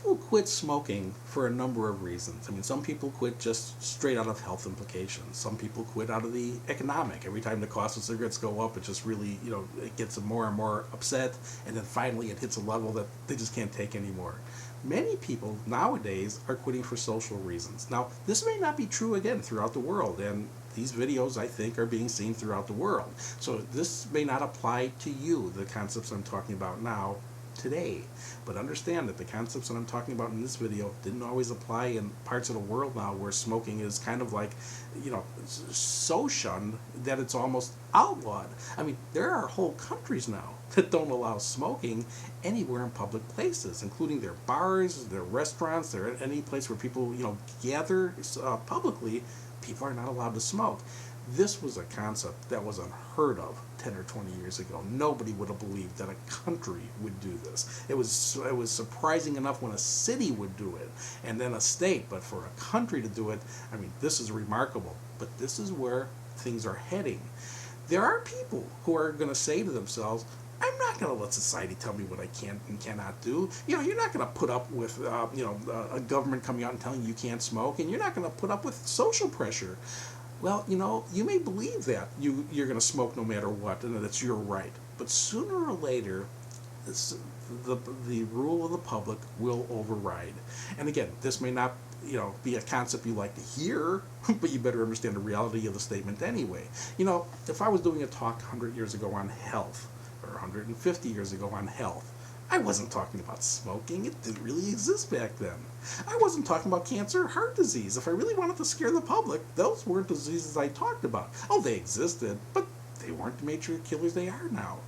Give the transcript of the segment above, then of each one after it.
people quit smoking for a number of reasons. I mean, some people quit just straight out of health implications. Some people quit out of the economic. Every time the cost of cigarettes go up, it just really, it gets them more and more upset, and then finally it hits a level that they just can't take anymore. Many people nowadays are quitting for social reasons. Now, this may not be true again throughout the world, and these videos, I think, are being seen throughout the world. So this may not apply to you, the concepts I'm talking about now, today. But understand that the concepts that I'm talking about in this video didn't always apply in parts of the world now where smoking is kind of like, so shunned that it's almost outlawed. I mean, there are whole countries now that don't allow smoking anywhere in public places, including their bars, their restaurants, any place where people, gather publicly. People are not allowed to smoke. This was a concept that was unheard of 10 or 20 years ago. Nobody would have believed that a country would do this. It was surprising enough when a city would do it, and then a state, but for a country to do it, I mean, this is remarkable. But this is where things are heading. There are people who are going to say to themselves, I'm not going to let society tell me what I can and cannot do. You're not going to put up with, a government coming out and telling you can't smoke, and you're not going to put up with social pressure. Well, you may believe that you're going to smoke no matter what, and that it's your right. But sooner or later, the rule of the public will override. And again, this may not be a concept you like to hear, but you better understand the reality of the statement anyway. If I was doing a talk 100 years ago on health, or 150 years ago on health, I wasn't talking about smoking. It didn't really exist back then. I wasn't talking about cancer or heart disease. If I really wanted to scare the public, those weren't diseases I talked about. Oh, they existed, but they weren't the major killers they are now.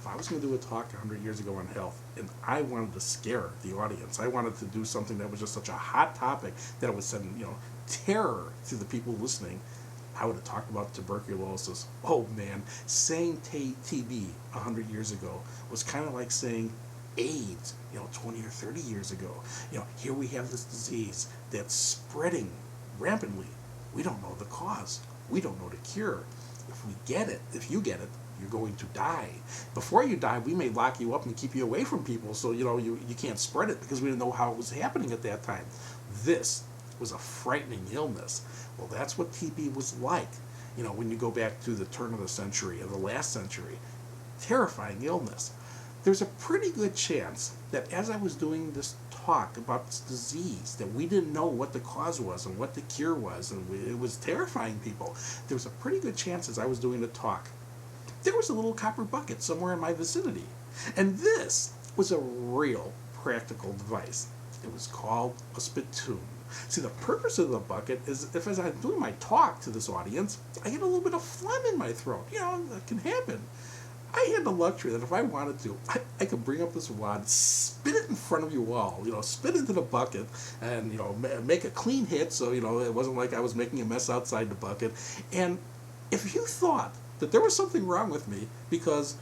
If I was going to do a talk 100 years ago on health, and I wanted to scare the audience, I wanted to do something that was just such a hot topic that it would send, terror to the people listening, I would have talked about tuberculosis. Oh man, saying TB 100 years ago was kind of like saying AIDS, 20 or 30 years ago. Here we have this disease that's spreading rampantly. We don't know the cause. We don't know the cure. If you get it, you're going to die. Before you die, we may lock you up and keep you away from people so you can't spread it because we didn't know how it was happening at that time. This was a frightening illness. Well, that's what TB was like. When you go back to the turn of the century, of the last century, terrifying illness. There's a pretty good chance that as I was doing this talk about this disease, that we didn't know what the cause was and what the cure was, and it was terrifying people. There was a pretty good chance as I was doing the talk, there was a little copper bucket somewhere in my vicinity. And this was a real practical device. It was called a spittoon. See, the purpose of the bucket is if as I'm doing my talk to this audience, I get a little bit of phlegm in my throat. That can happen. I had the luxury that if I wanted to, I could bring up this wad, spit it in front of you all, spit into the bucket, and, make a clean hit so, it wasn't like I was making a mess outside the bucket. And if you thought that there was something wrong with me because,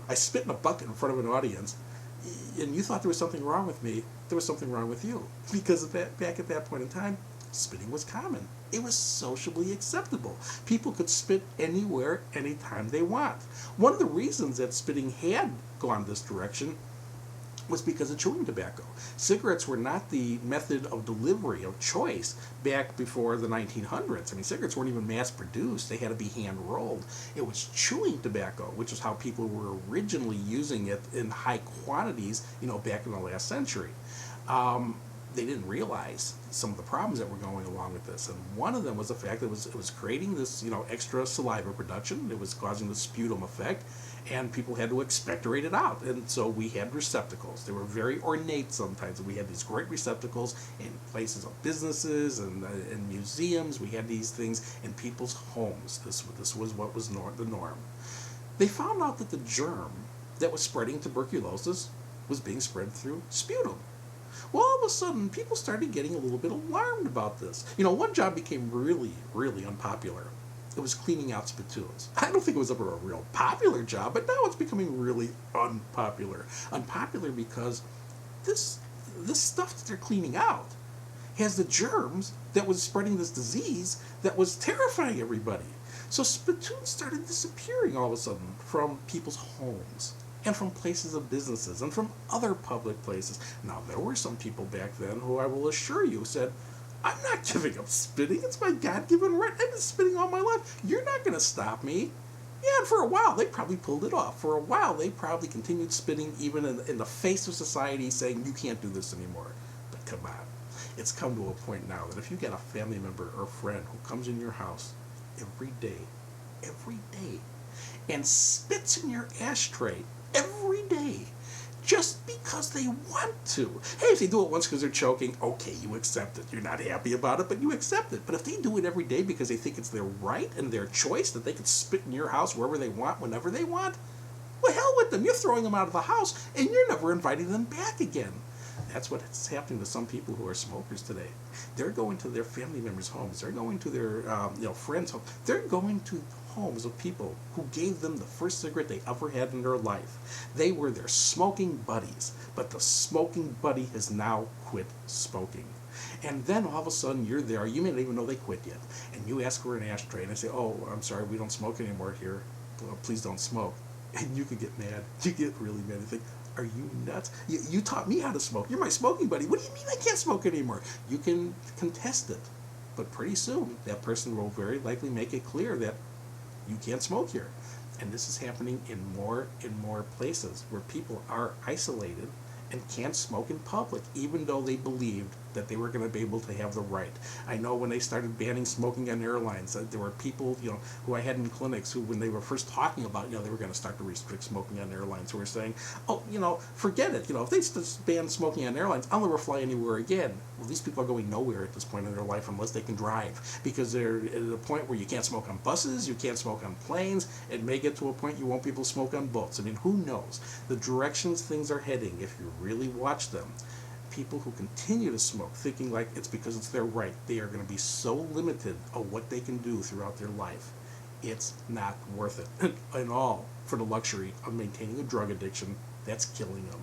I spit in a bucket in front of an audience, and you thought there was something wrong with me, there was something wrong with you. Because back at that point in time, spitting was common. It was socially acceptable. People could spit anywhere, anytime they want. One of the reasons that spitting had gone this direction was because of chewing tobacco. Cigarettes were not the method of delivery of choice back before the 1900s. I mean, cigarettes weren't even mass-produced. They had to be hand-rolled. It was chewing tobacco, which is how people were originally using it in high quantities, back in the last century. They didn't realize some of the problems that were going along with this, and one of them was the fact that it was creating this extra saliva production. It was causing the sputum effect, and people had to expectorate it out. And so we had receptacles. They were very ornate sometimes. We had these great receptacles in places of businesses and in museums. We had these things in people's homes. This was what was the norm. They found out that the germ that was spreading tuberculosis was being spread through sputum. Well, all of a sudden, people started getting a little bit alarmed about this. One job became really, really unpopular. It was cleaning out spittoons. I don't think it was ever a real popular job, but now it's becoming really unpopular. Unpopular because this stuff that they're cleaning out has the germs that was spreading this disease that was terrifying everybody. So spittoons started disappearing all of a sudden from people's homes. and from places of businesses and from other public places. Now, there were some people back then who I will assure you said, I'm not giving up spitting. It's my God-given right. I've been spitting all my life. You're not going to stop me. Yeah, and for a while, they probably pulled it off. For a while, they probably continued spitting even in the face of society saying, you can't do this anymore. But come on. It's come to a point now that if you get a family member or friend who comes in your house every day, and spits in your ashtray every day, just because they want to. Hey, if they do it once because they're choking, okay, you accept it. You're not happy about it, but you accept it. But if they do it every day because they think it's their right and their choice that they can spit in your house wherever they want, whenever they want, well, hell with them. You're throwing them out of the house, and you're never inviting them back again. That's what's happening to some people who are smokers today. They're going to their family members' homes. They're going to their friends' homes. They're going to homes of people who gave them the first cigarette they ever had in their life. They were their smoking buddies, but the smoking buddy has now quit smoking. And then all of a sudden you're there. You may not even know they quit yet. And you ask for an ashtray, and they say, "Oh, I'm sorry, we don't smoke anymore here. Well, please don't smoke." And you could get mad. You get really mad. You think, are you nuts? You taught me how to smoke. You're my smoking buddy. What do you mean I can't smoke anymore? You can contest it. But pretty soon, that person will very likely make it clear that you can't smoke here. And this is happening in more and more places where people are isolated and can't smoke in public, even though they believed that they were going to be able to have the right. I know when they started banning smoking on airlines, there were people, who I had in clinics who, when they were first talking about, they were going to start to restrict smoking on airlines, who were saying, oh, forget it. If they just ban smoking on airlines, I'll never fly anywhere again. Well, these people are going nowhere at this point in their life unless they can drive, because they're at a point where you can't smoke on buses, you can't smoke on planes. It may get to a point you won't be able to smoke on boats. I mean, who knows? The directions things are heading, if you really watch them, people who continue to smoke thinking like it's because it's their right, they are going to be so limited of what they can do throughout their life. It's not worth it at all for the luxury of maintaining a drug addiction that's killing them.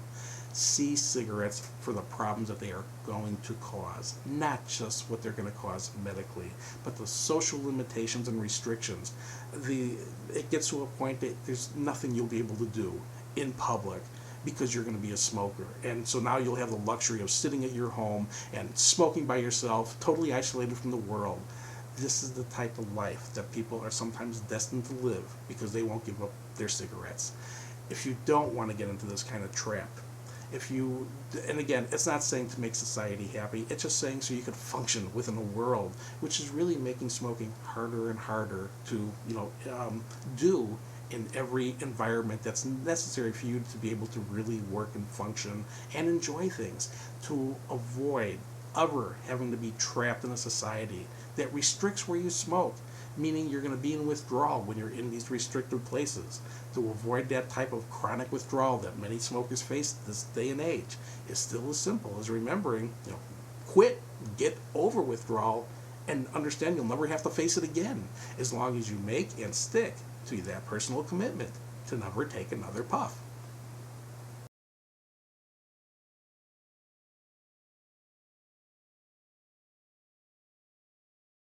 See cigarettes for the problems that they are going to cause, not just what they're going to cause medically, but the social limitations and restrictions. It gets to a point that there's nothing you'll be able to do in public because you're going to be a smoker. And so now you'll have the luxury of sitting at your home and smoking by yourself, totally isolated from the world. This is the type of life that people are sometimes destined to live because they won't give up their cigarettes. If you don't want to get into this kind of trap, and again, it's not saying to make society happy, it's just saying so you could function within a world which is really making smoking harder and harder to do in every environment that's necessary for you to be able to really work and function and enjoy things, to avoid ever having to be trapped in a society that restricts where you smoke, meaning you're going to be in withdrawal when you're in these restricted places. To avoid that type of chronic withdrawal that many smokers face this day and age is still as simple as remembering, quit, get over withdrawal, and understand you'll never have to face it again as long as you make and stick to that personal commitment to never take another puff.